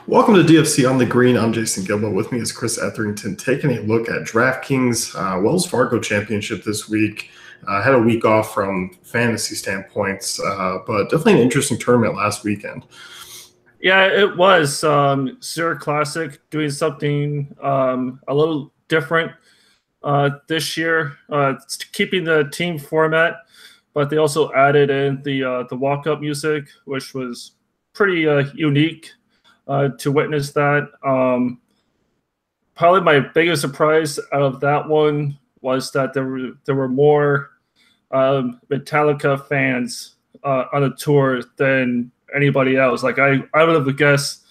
Welcome to DFC on the Green. I'm Jason Gilbo. With me is Chris Etherington, taking a look at DraftKings Wells Fargo Championship this week. Had a week off from fantasy standpoints, but definitely an interesting tournament last weekend. Yeah, it was Zurich Classic doing something a little different this year. It's keeping the team format, but they also added in the walk-up music, which was pretty unique to witness that. Probably my biggest surprise out of that one was that there were more Metallica fans on the tour than anybody else. Like I would have guessed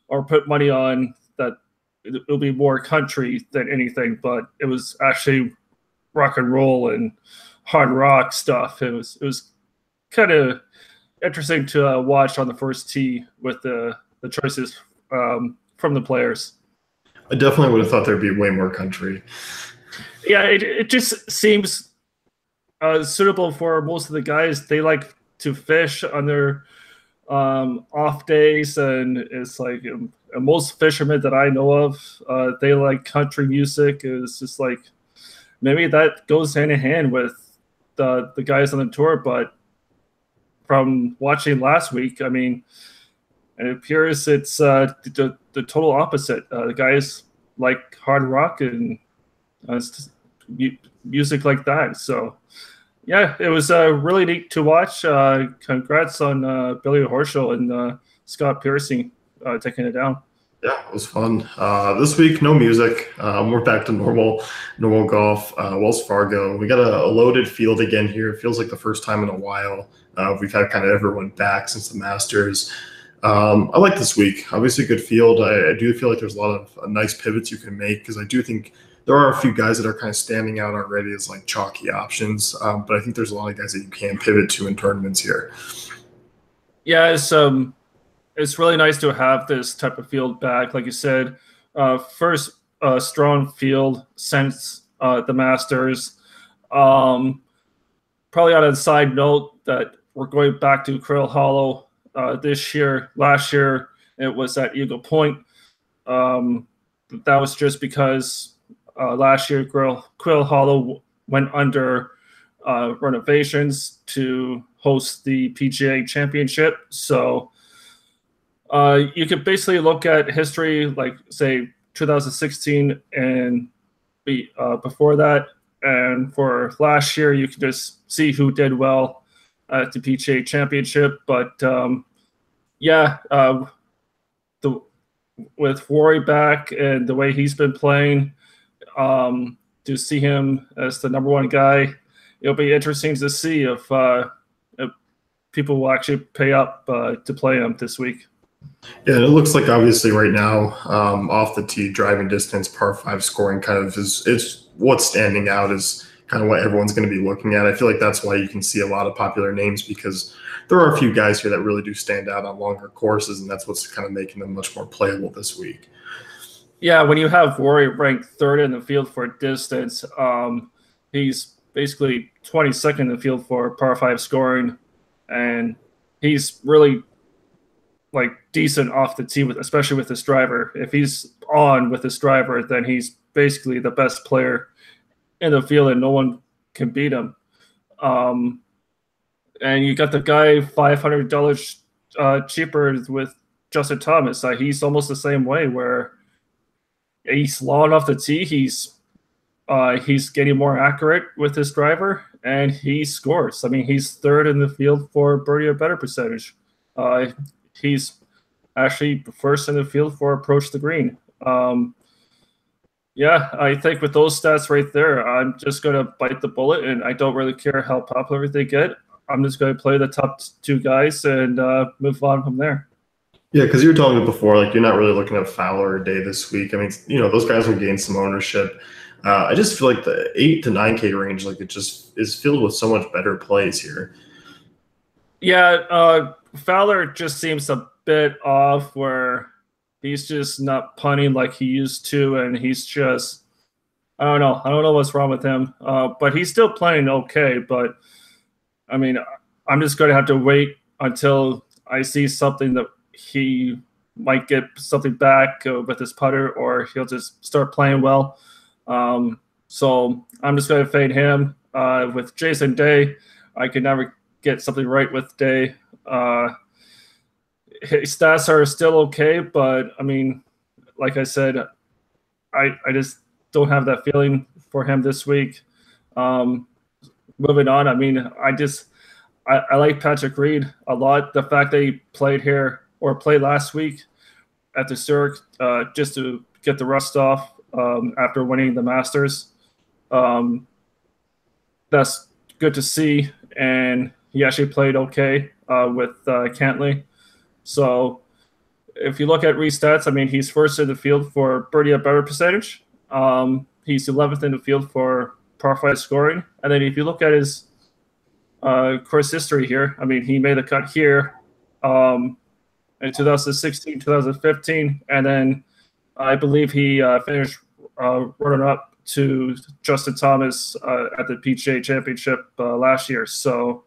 or put money on that it'll be more country than anything, but it was actually rock and roll and hard rock stuff. It was kind of interesting to watch on the first tee with the choices from the players. I definitely would have thought there'd be way more country. Yeah, it just seems suitable for most of the guys. They like to fish on their off days, and it's like most fishermen that I know of, they like country music. It's just like maybe that goes hand in hand with the guys on the tour, but from watching last week, I mean, it appears it's the total opposite. The guys like hard rock and music like that. So yeah, it was really neat to watch. Congrats on Billy Horschel and Scott Piercy taking it down. Yeah, it was fun. This week, no music. We're back to normal golf. Wells Fargo. We got a loaded field again here. It feels like the first time in a while. We've had kind of everyone back since the Masters. I like this week. Obviously, good field. I do feel like there's a lot of nice pivots you can make because I do think there are a few guys that are kind of standing out already as like chalky options. But I think there's a lot of guys that you can pivot to in tournaments here. Yeah, it's really nice to have this type of field back. Like you said, first strong field since the Masters. Probably on a side note that we're going back to Krill Hollow this year. Last year, it was at Eagle Point. That was just because last year Krill Hollow went under renovations to host the PGA Championship. So you could basically look at history, like say 2016 and before that, and for last year, you can just see who did well at the PGA Championship. But yeah, with Rory back and the way he's been playing, to see him as the number one guy, it'll be interesting to see if people will actually pay up to play him this week. Yeah, and it looks like obviously right now, off the tee, driving distance, par 5 scoring kind of is what's standing out is kind of what everyone's going to be looking at. I feel like that's why you can see a lot of popular names because there are a few guys here that really do stand out on longer courses, and that's what's kind of making them much more playable this week. Yeah, when you have Rory ranked third in the field for distance, he's basically 22nd in the field for par 5 scoring, and he's really like decent off the tee, especially with his driver. If he's on with his driver, then he's basically the best player in the field, and no one can beat him. And you got the guy $500 cheaper with Justin Thomas. He's almost the same way, where he's long off the tee. He's getting more accurate with his driver, and he scores. I mean, he's third in the field for birdie or better percentage. He's actually first in the field for approach the green. Yeah, I think with those stats right there, I'm just going to bite the bullet, and I don't really care how popular they get. I'm just going to play the top 2 guys and move on from there. Yeah, because you were telling me before, like you're not really looking at Fowler or Day this week. I mean, those guys will gain some ownership. I just feel like the 8 to 9K range, like it just is filled with so much better plays here. Yeah, Fowler just seems a bit off, where he's just not punting like he used to, and he's just I don't know what's wrong with him. But he's still playing okay. But I mean, I'm just going to have to wait until I see something that he might get something back with his putter, or he'll just start playing well. So I'm just going to fade him. With Jason Day, I could never get something right with Day. His stats are still okay, but I mean, like I said, I just don't have that feeling for him this week. Moving on, I mean, I like Patrick Reed a lot. The fact that he played here or played last week at the Zurich just to get the rust off after winning the Masters, that's good to see. And he actually played okay with Cantley. So if you look at Reed's stats, I mean, he's first in the field for birdie at better percentage. He's 11th in the field for par 5 scoring. And then if you look at his course history here, I mean, he made a cut here in 2016, 2015, and then I believe he finished running up to Justin Thomas at the PGA Championship last year. So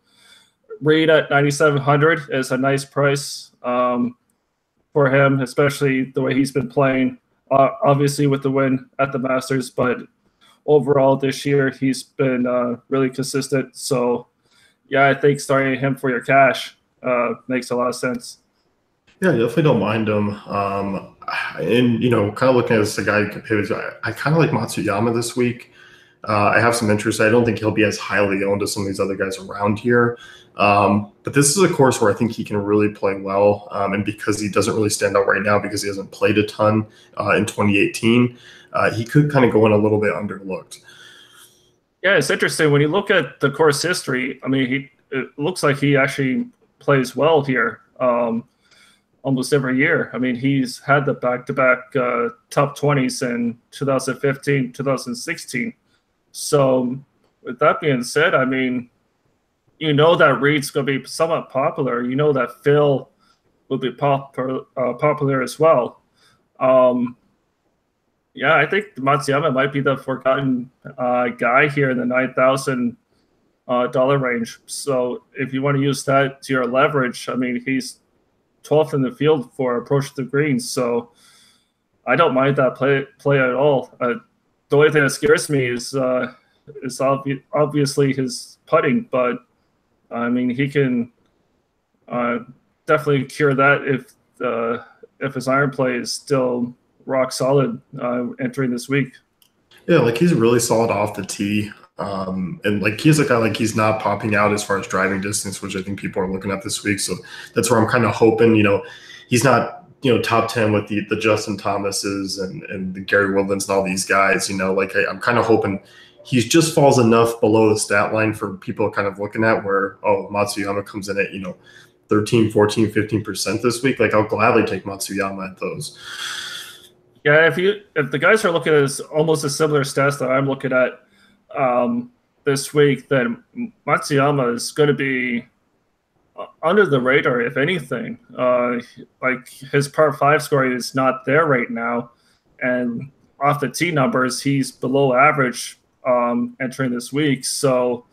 Reed at 9,700 is a nice price for him, especially the way he's been playing. Obviously with the win at the Masters, but overall this year he's been really consistent. So yeah, I think starting him for your cash makes a lot of sense. Yeah, I definitely don't mind him. And, kind of looking at this, the guy I kind of like Matsuyama this week. I have some interest. I don't think he'll be as highly owned as some of these other guys around here. But this is a course where I think he can really play well. And because he doesn't really stand out right now because he hasn't played a ton in 2018, he could kind of go in a little bit underlooked. Yeah, it's interesting. When you look at the course history, I mean, it looks like he actually plays well here almost every year. I mean, he's had the back-to-back top 20s in 2015, 2016. So with that being said, I mean, that Reed's going to be somewhat popular. That Phil will be popular as well. Yeah, I think Matsuyama might be the forgotten guy here in the $9,000 range. So if you want to use that to your leverage, I mean, he's 12th in the field for approach to the greens. So I don't mind that play at all. The only thing that scares me is obviously his putting, but I mean, he can definitely cure that if his iron play is still rock solid entering this week. Yeah, like he's really solid off the tee. And like he's a guy like he's not popping out as far as driving distance, which I think people are looking at this week. So that's where I'm kind of hoping, he's not, top 10 with the Justin Thomases and the Gary Woodlands and all these guys, I'm kind of hoping he just falls enough below the stat line for people kind of looking at where, Matsuyama comes in at, 13, 14, 15% this week. Like I'll gladly take Matsuyama at those. Yeah, if the guys are looking at almost a similar stats that I'm looking at this week, then Matsuyama is going to be under the radar, if anything. Like his par 5 scoring is not there right now, and off the tee numbers, he's below average entering this week. So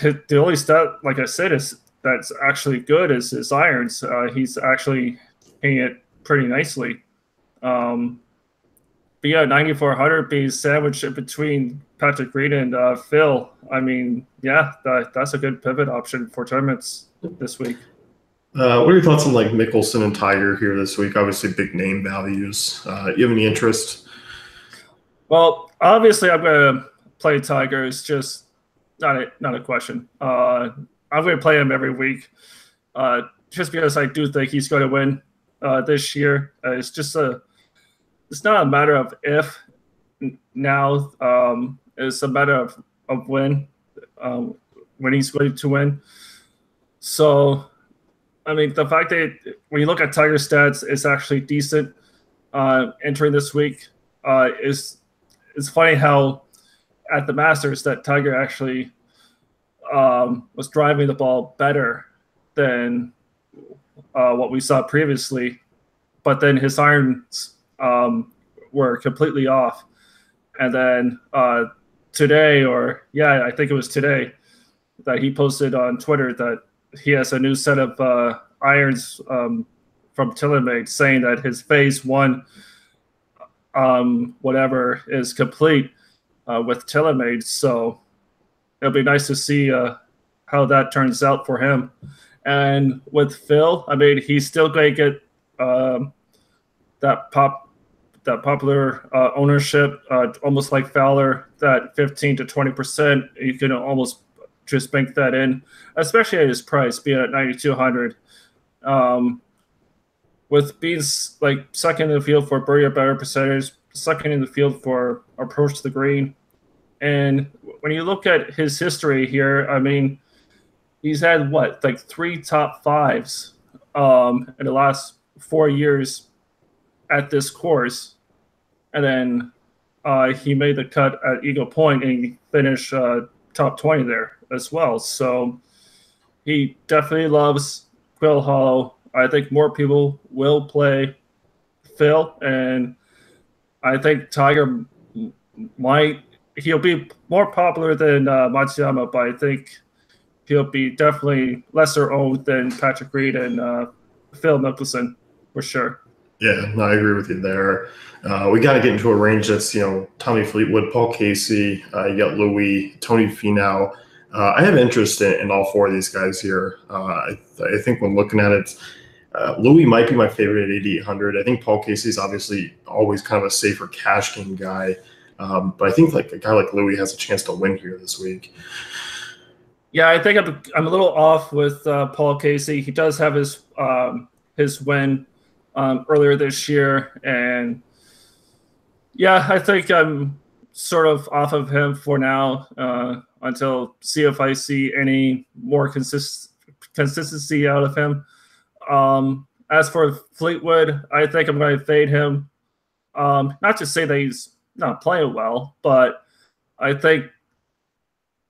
the only stat, like I said, that's actually good is his irons. He's actually hitting it pretty nicely. But yeah, 9,400 being sandwiched in between Patrick Reed and Phil. I mean, yeah, that's a good pivot option for tournaments this week. What are your thoughts on like Mickelson and Tiger here this week? Obviously, big name values. You have any interest? Well, obviously, I'm going to play Tiger. It's just not a question. I'm going to play him every week, just because I do think he's going to win this year. It's not a matter of if now. It's a matter of when he's going to win. So, I mean, the fact that when you look at Tiger's stats, it's actually decent entering this week. It's funny how at the Masters that Tiger actually was driving the ball better than what we saw previously, but then his irons were completely off. And then today, I think it was today, that he posted on Twitter that he has a new set of irons from TaylorMade saying that his phase one, whatever, is complete with TaylorMade. So it'll be nice to see how that turns out for him. And with Phil, I mean, he's still going to get that popular ownership, almost like Fowler, that 15 to 20%. You can almost just bank that in, especially at his price, being at 9,200. With being like second in the field for birdie or better percentage, second in the field for approach to the green. And when you look at his history here, I mean, he's had what, like 3 top fives in the last 4 years at this course. And then he made the cut at Eagle Point and he finished top 20 there as well. So he definitely loves Quail Hollow. I think more people will play Phil, and I think Tiger he'll be more popular than Matsuyama, but I think he'll be definitely lesser owned than Patrick Reed and Phil Mickelson for sure. Yeah, no, I agree with you there. We got to get into a range that's, Tommy Fleetwood, Paul Casey, you got Louis, Tony Finau. I have interest in all 4 of these guys here. I think when looking at it, Louis might be my favorite at 8,800. I think Paul Casey's obviously always kind of a safer cash game guy. But I think like a guy like Louis has a chance to win here this week. Yeah, I think I'm a little off with Paul Casey. He does have his win earlier this year, and yeah, I think I'm sort of off of him for now until see if I see any more consistency out of him. As for Fleetwood, I think I'm going to fade him. Not to say that he's not playing well, but I think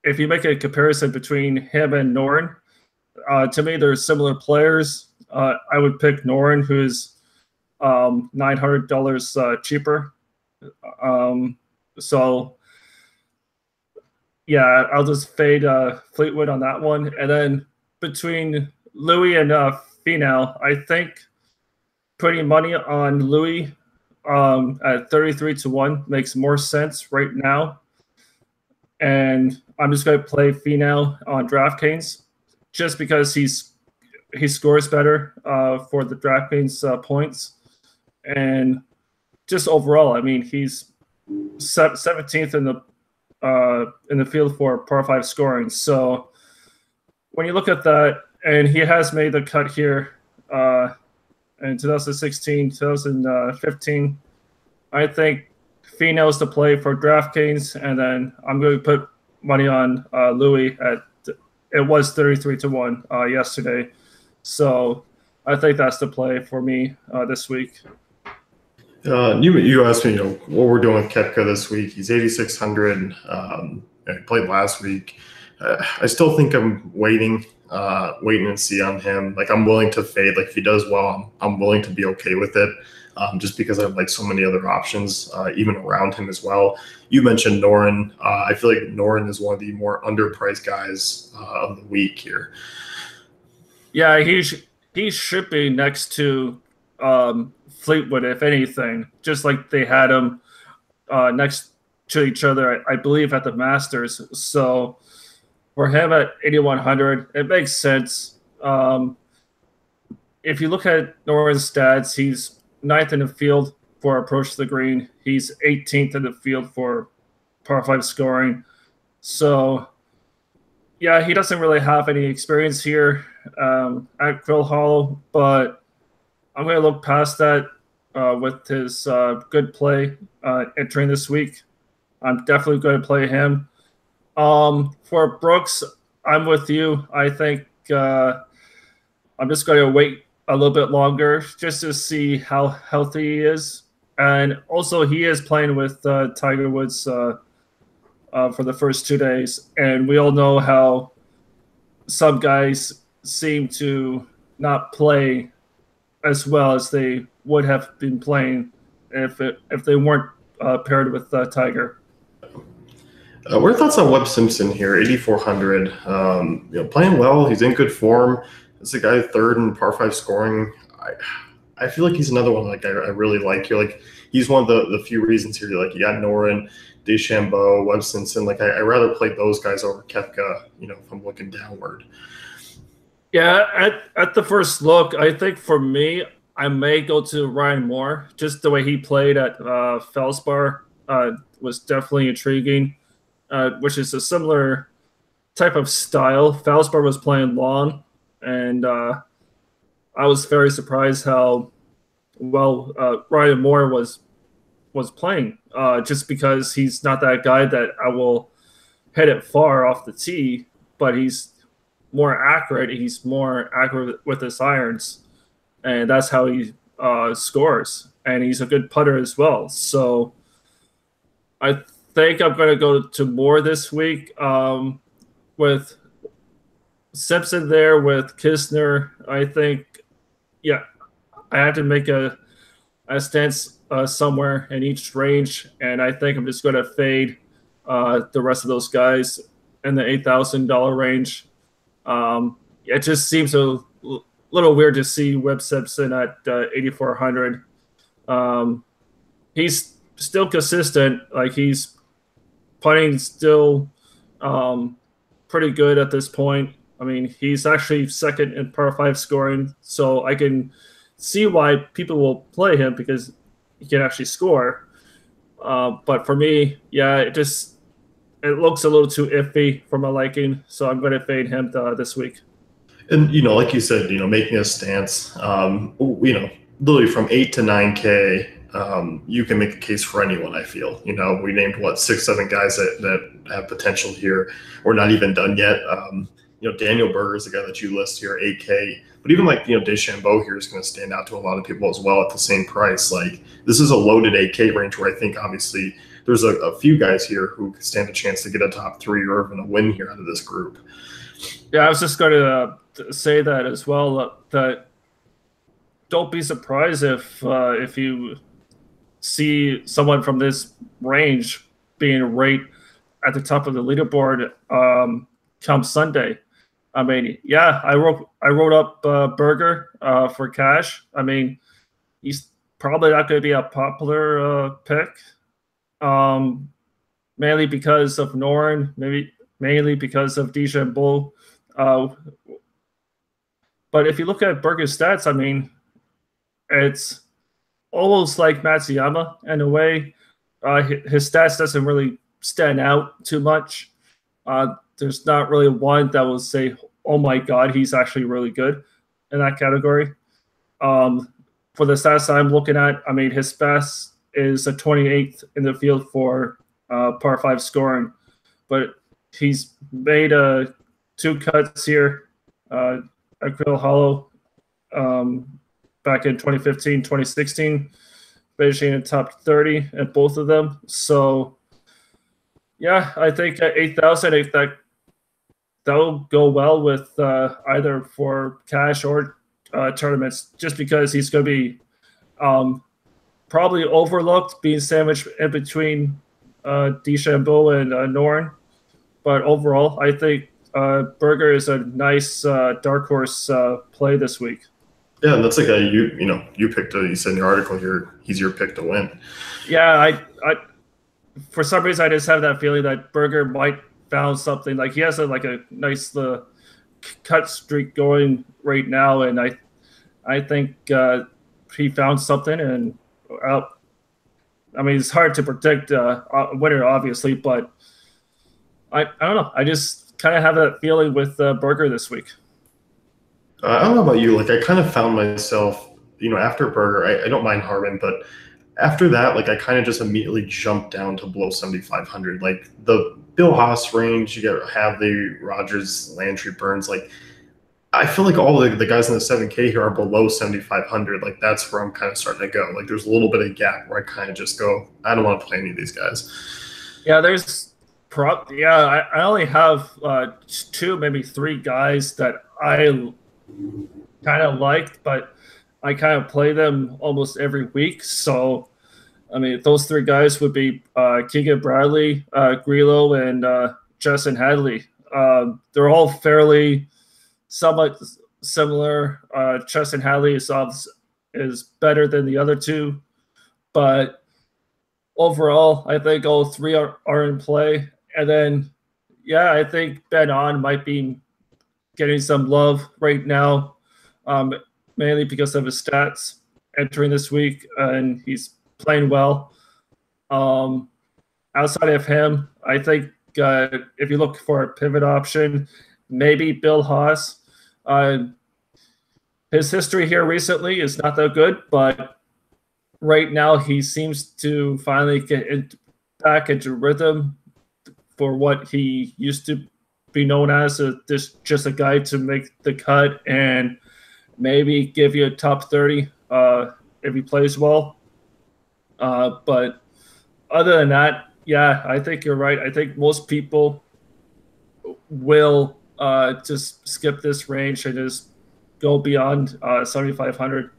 if you make a comparison between him and Noren, to me they're similar players. I would pick Noren, who's $900 cheaper. So yeah, I'll just fade Fleetwood on that one. And then between Louis and Finau, I think putting money on Louis at 33 to 1 makes more sense right now. And I'm just going to play Finau on DraftKings just because he scores better for the DraftKings points. And just overall, I mean, he's 17th in the field for par 5 scoring. So when you look at that, and he has made the cut here in 2016, 2015, I think Finau's to play for DraftKings, and then I'm going to put money on Louis it was 33 to 1 yesterday. So I think that's the play for me this week. You asked me, what we're doing with Koepka this week. He's 8,600. He played last week. I still think I'm waiting and see on him. Like, I'm willing to fade. Like, if he does well, I'm willing to be okay with it. Just because I have like so many other options, even around him as well. You mentioned Noren. I feel like Noren is one of the more underpriced guys of the week here. Yeah, he should be next to Fleetwood, if anything, just like they had him next to each other, I believe, at the Masters. So for him at 8,100, it makes sense. If you look at Noren's stats, he's 9th in the field for approach to the green. He's 18th in the field for par 5 scoring. So, yeah, he doesn't really have any experience here at Quail Hollow, but I'm going to look past that with his good play entering this week. I'm definitely going to play him. For Brooks, I'm with you. I think I'm just going to wait a little bit longer just to see how healthy he is. And also, he is playing with Tiger Woods for the first 2 days. And we all know how some guys seem to not play as well as they would have been playing if they weren't paired with Tiger. What are your thoughts on Webb Simpson here, 8,400? Playing well. He's in good form. It's a guy 3rd in par 5 scoring. I feel like he's another one like I really like here. Like he's one of the few reasons here. Like you got Norin, DeChambeau, Webb Simpson. Like I rather play those guys over Koepka. If I'm looking downward. Yeah, at the first look, I think for me, I may go to Ryan Moore. Just the way he played at Felspar was definitely intriguing, which is a similar type of style. Felspar was playing long, and I was very surprised how well Ryan Moore was playing. Just because he's not that guy that I will hit it far off the tee, but he's more accurate. He's more accurate with his irons, and that's how he scores. And he's a good putter as well. So I think I'm going to go to Moore this week with Simpson there with Kisner. I think, yeah, I have to make a stance somewhere in each range, and I think I'm just going to fade the rest of those guys in the $8,000 range. It just seems a little weird to see Webb Simpson at 8,400. He's still consistent. Like he's putting still pretty good at this point. I mean, he's actually second in par 5 scoring, so I can see why people will play him because he can actually score. But for me, yeah, it looks a little too iffy for my liking, so I'm going to fade him this week. And like you said, making a stance, literally from 8 to 9K, you can make a case for anyone. I feel, we named 6, 7 guys that have potential here. We're not even done yet. Daniel Berger is the guy that you list here, 8K. But even like, DeChambeau here is going to stand out to a lot of people as well at the same price. Like this is a loaded 8K range where I think obviously there's a few guys here who stand a chance to get a top 3 or even a win here out of this group. Yeah, I was just going to say that as well. That don't be surprised if you see someone from this range being right at the top of the leaderboard come Sunday. I mean, yeah, I wrote up Berger for cash. I mean, he's probably not going to be a popular pick, mainly because of Norin, maybe mainly because of DeChambeau. But if you look at Berger's stats, I mean, it's almost like Matsuyama in a way. His stats doesn't really stand out too much. There's not really one that will say, oh my God, he's actually really good in that category. For the stats I'm looking at, I mean, his best is a 28th in the field for par 5 scoring, but he's made 2 cuts here at Grill Hollow back in 2015, 2016, finishing in top 30 at both of them. So, yeah, I think at 8,000, that'll go well with either for cash or tournaments, just because he's going to be probably overlooked, being sandwiched in between DeChambeau and Norin. But overall, I think Berger is a nice dark horse play this week. Yeah, and that's like you picked. You said in your article here, he's your pick to win. Yeah, I for some reason I just have that feeling that Berger might found something. Like he has a nice cut streak going right now, and I think he found something. And I mean, it's hard to predict a winner, obviously, but I don't know. I just kind of have that feeling with Berger this week. I don't know about you. Like I kind of found myself, after Berger, I don't mind Harman, but after that, like I kind of just immediately jumped down to below 7,500. Like the Bill Haas range, you got Hadley, Rogers, Landry, Burns. Like I feel like all the guys in the 7K here are below 7,500. Like that's where I'm kind of starting to go. Like there's a little bit of gap where I kind of just go, I don't want to play any of these guys. Yeah, I only have 2, maybe 3 guys that I kind of liked, but I kind of play them almost every week. So, I mean, those 3 guys would be Keegan Bradley, Grillo, and Justin Hadley. They're all fairly somewhat similar. Justin Hadley is is better than the other two. But overall, I think all three are in play. And then, yeah, I think Ben On might be getting some love right now, um, mainly because of his stats entering this week, and he's playing well. Um, Outside of him, I think if you look for a pivot option, maybe Bill Haas. His history here recently is not that good, but right now he seems to finally get back into rhythm for what he used to be known as, just a guy to make the cut and maybe give you a top 30 if he plays well. But other than that, yeah, I think you're right. I think most people will just skip this range and just go beyond 7,500.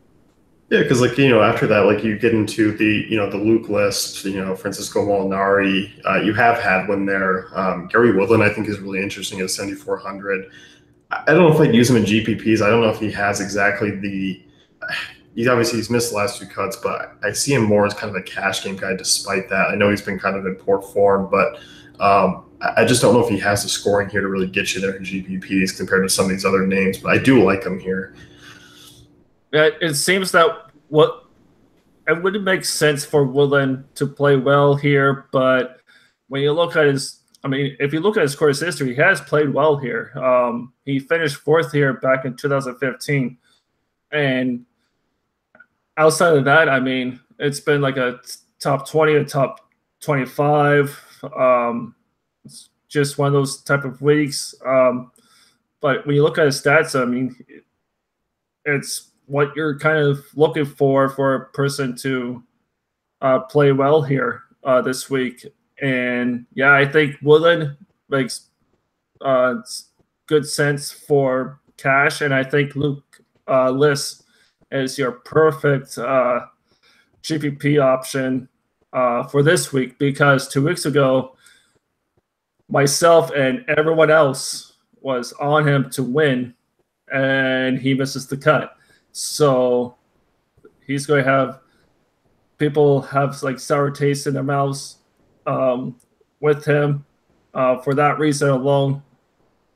Yeah, because after that, you get into the Luke list, Francisco Molinari. You have had one there. Gary Woodland, I think, is really interesting at 7,400. I don't know if I'd use him in GPPs. I don't know if he has exactly the. He's missed the last two cuts, but I see him more as kind of a cash game guy. Despite that, I know he's been kind of in poor form, but I just don't know if he has the scoring here to really get you there in GPPs compared to some of these other names. But I do like him here. It seems that it wouldn't make sense for Woodland to play well here, but when you look at if you look at his course history, he has played well here. He finished fourth here back in 2015, and outside of that, it's been like a top 20, a top 25. It's just one of those type of weeks. But when you look at his stats, it's what you're kind of looking for a person to play well here this week. And yeah, I think Woodland makes good sense for cash, and I think Luke List is your perfect GPP option for this week, because 2 weeks ago, myself and everyone else was on him to win, and he misses the cut. So he's going to have people have like sour taste in their mouths with him for that reason alone.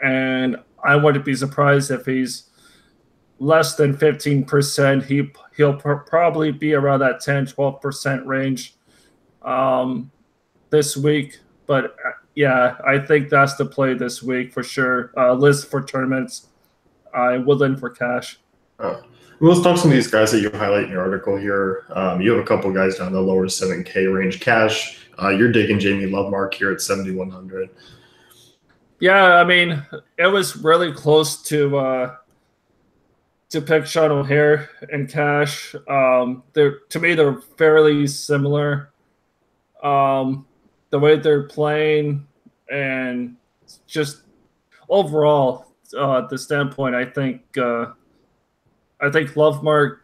And I wouldn't be surprised if he's less than 15%. He'll probably be around that 10-12% range this week. But yeah, I think that's the play this week for sure. List for tournaments, Woodland for cash. Well, let's talk some of these guys that you highlight in your article here. You have a couple of guys down the lower 7K range cash. You're digging Jamie Lovemark here at 7,100. Yeah, it was really close to pick Sean O'Hare and cash. To me, they're fairly similar. The way they're playing and just overall, the standpoint, I think Lovemark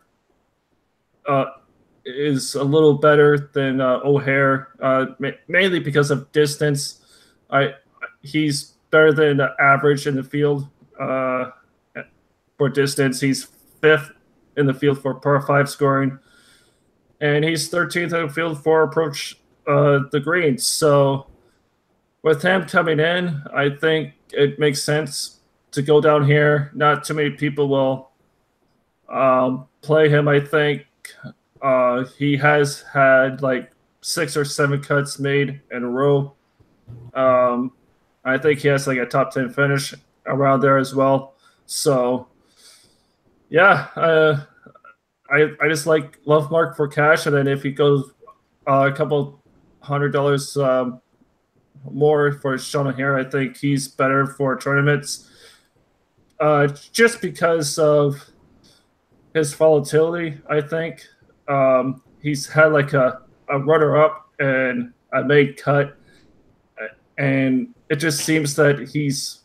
is a little better than O'Hare, mainly because of distance. He's better than the average in the field for distance. He's 5th in the field for par 5 scoring, and he's 13th in the field for approach the greens. So with him coming in, I think it makes sense to go down here. Not too many people will play him. I think he has had like 6 or 7 cuts made in a row. I think he has like a top 10 finish around there as well. So yeah, I just like Lovemark for cash, and then if he goes a couple $100 more for Sean O'Hare, I think he's better for tournaments, just because of his volatility. I think he's had like a runner-up and a made cut, and it just seems that he's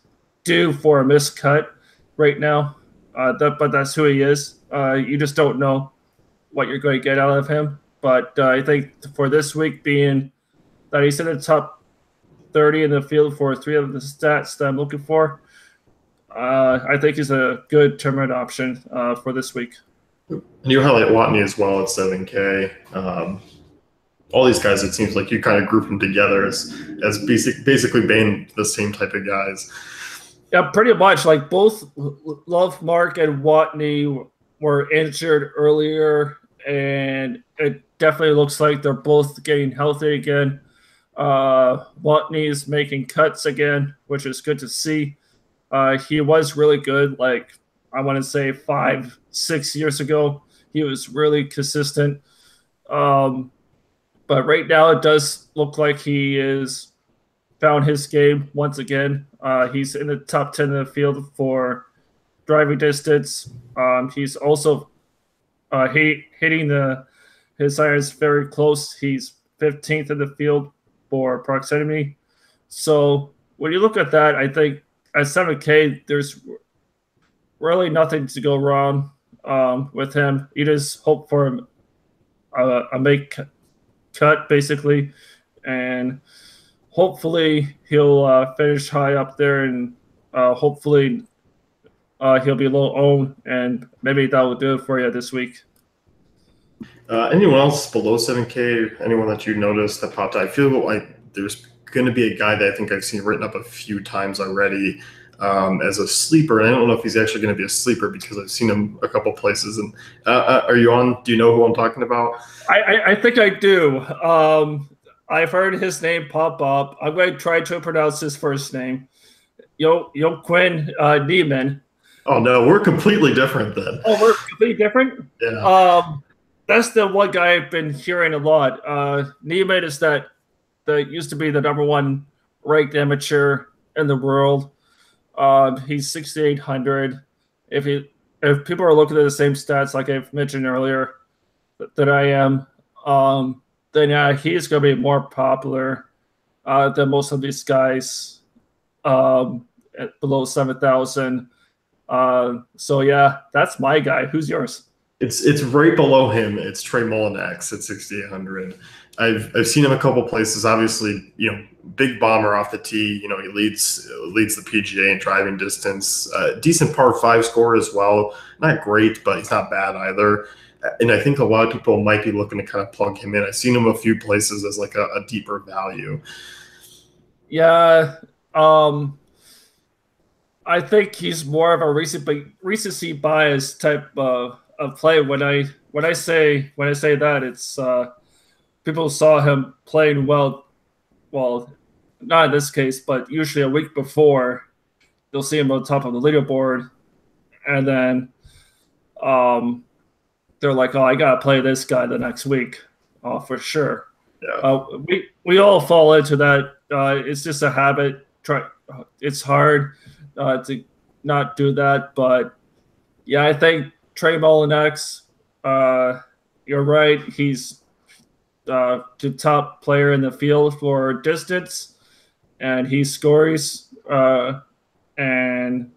due for a missed cut right now. But that's who he is. You just don't know what you're going to get out of him. But I think for this week, being that he's in the top 30 in the field for 3 of the stats that I'm looking for, I think he's a good tournament option for this week. And you highlight Watney as well at 7K. All these guys, it seems like you kind of group them together as basically being the same type of guys. Yeah, pretty much. Like both Love Mark and Watney were injured earlier, and it definitely looks like they're both getting healthy again. Watney's making cuts again, which is good to see. He was really good, like I want to say 5, 6 years ago. He was really consistent. Um, but right now, it does look like he is found his game once again. He's in the top 10 in the field for driving distance. He's also hitting his irons very close. He's 15th in the field for proximity. So when you look at that, I think at 7K, there's really nothing to go wrong with him. You just hope for a make cut, basically, and hopefully he'll finish high up there, and hopefully he'll be low owned, and maybe that will do it for you this week. Anyone else below 7K? Anyone that you noticed that popped out? I feel like there's going to be a guy that I think I've seen written up a few times already as a sleeper. And I don't know if he's actually going to be a sleeper because I've seen him a couple places. And are you on? Do you know who I'm talking about? I think I do. I've heard his name pop up. I'm going to try to pronounce his first name. Joaquin Niemann. Oh, no, we're completely different then. Oh, we're completely different? Yeah. That's the one guy I've been hearing a lot. Niemann is that used to be the #1 ranked amateur in the world. He's 6,800. If people are looking at the same stats like I've mentioned earlier that I am, then yeah, he's going to be more popular than most of these guys at below 7,000. So yeah, that's my guy. Who's yours? It's right below him. It's Trey Mullinax at 6,800. I've seen him a couple places. Obviously, big bomber off the tee. He leads the PGA in driving distance. Decent par 5 score as well. Not great, but he's not bad either. And I think a lot of people might be looking to kind of plug him in. I've seen him a few places as like a deeper value. Yeah. I think he's more of a recency bias type of play. When I say that, it's people saw him playing well. Well, not in this case, but usually a week before, you'll see him on top of the leaderboard, and then they're like, "Oh, I gotta play this guy the next week, for sure." Yeah. We all fall into that. It's just a habit. It's hard to not do that, but yeah, I think Trey Mullinax, you're right. He's the top player in the field for distance, and he scores. And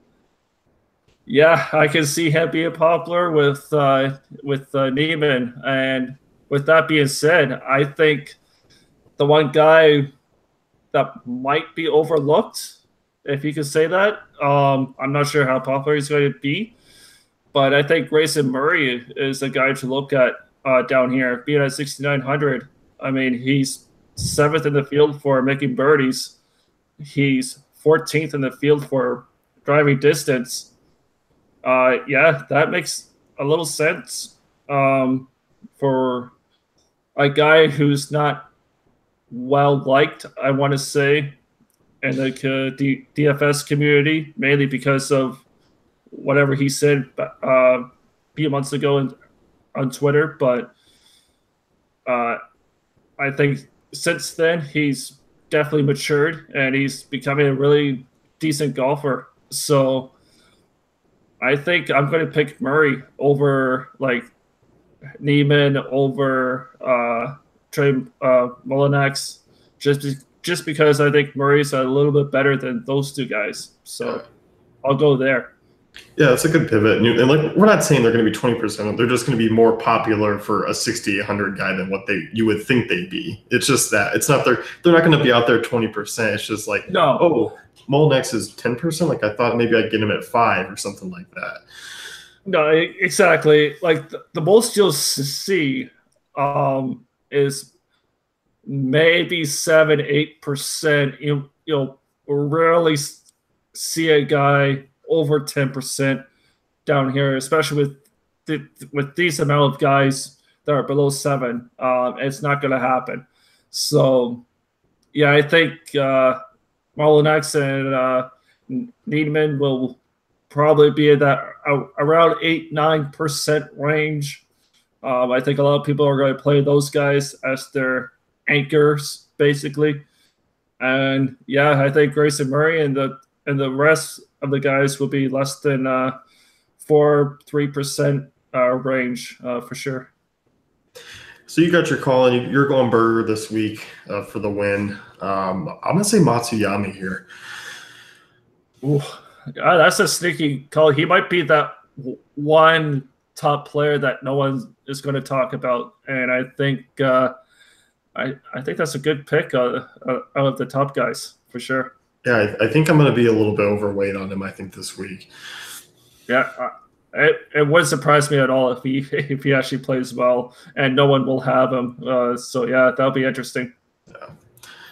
yeah, I can see him being popular with Neiman. And with that being said, I think the one guy that might be overlooked, if you could say that, I'm not sure how popular he's going to be, but I think Grayson Murray is a guy to look at down here, being at 6,900. I mean, he's 7th in the field for making birdies. He's 14th in the field for driving distance. Yeah, that makes a little sense for a guy who's not well liked, I want to say, in the DFS community, mainly because of whatever he said a few months ago on Twitter. But I think since then, he's definitely matured and he's becoming a really decent golfer. So I think I'm going to pick Murray over like Neiman, over Trey Mullinax, just because I think Murray's a little bit better than those two guys. So I'll go there. Yeah, that's a good pivot. And like, we're not saying they're going to be 20%. They're just going to be more popular for a 6,800 guy than what you would think they'd be. It's just that it's not they're not going to be out there 20%. It's just like, no, oh, Mullinax is 10%. Like I thought maybe I'd get him at 5 or something like that. No, exactly. Like the most you'll see is maybe 7, 8%. You'll rarely see a guy over 10% down here, especially with these amount of guys that are below 7. It's not going to happen. So yeah, I think Marlon X and Needman will probably be in that around 8, 9% range. I think a lot of people are going to play those guys as their anchors, basically. And yeah, I think Grayson Murray and the rest of the guys will be less than 4, 3% range for sure. So you got your call, and you're going Burger this week for the win. I'm gonna say Matsuyama here. Ooh, that's a sneaky call. He might be that one top player that no one is going to talk about, and I think I think that's a good pick out of the top guys for sure. Yeah, I think I'm gonna be a little bit overweight on him. I think this week. Yeah, it wouldn't surprise me at all if he if he actually plays well, and no one will have him. So yeah, that'll be interesting. Yeah.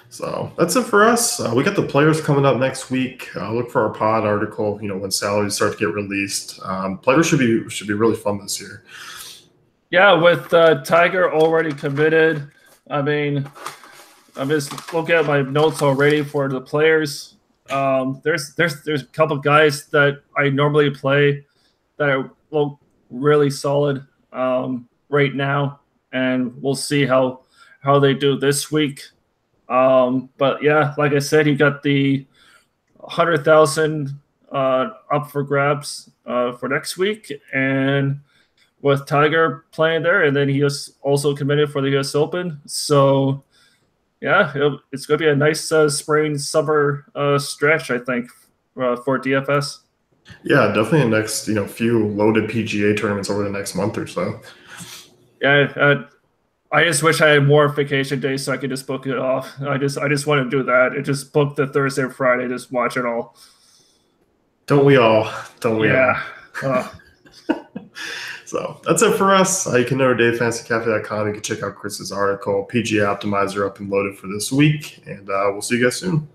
So that's it for us. We got the players coming up next week. Look for our pod article. When salaries start to get released. Players should be really fun this year. Yeah, with Tiger already committed. I mean, I'm just looking at my notes already for the players. There's a couple guys that I normally play that look really solid right now, and we'll see how they do this week. But yeah, like I said, you got the 100,000 up for grabs for next week, and with Tiger playing there, and then he is also committed for the U.S. Open. So yeah, it's going to be a nice spring summer stretch, I think, for DFS. Yeah, definitely the next few loaded PGA tournaments over the next month or so. Yeah, I just wish I had more vacation days so I could just book it off. I just want to do that and just book the Thursday or Friday, just watch it all. Don't we all? Don't we all? Yeah. So that's it for us. You can go to DaveFantasyCafe.com. You can check out Chris's article, PGA Optimizer, up and loaded for this week. And we'll see you guys soon.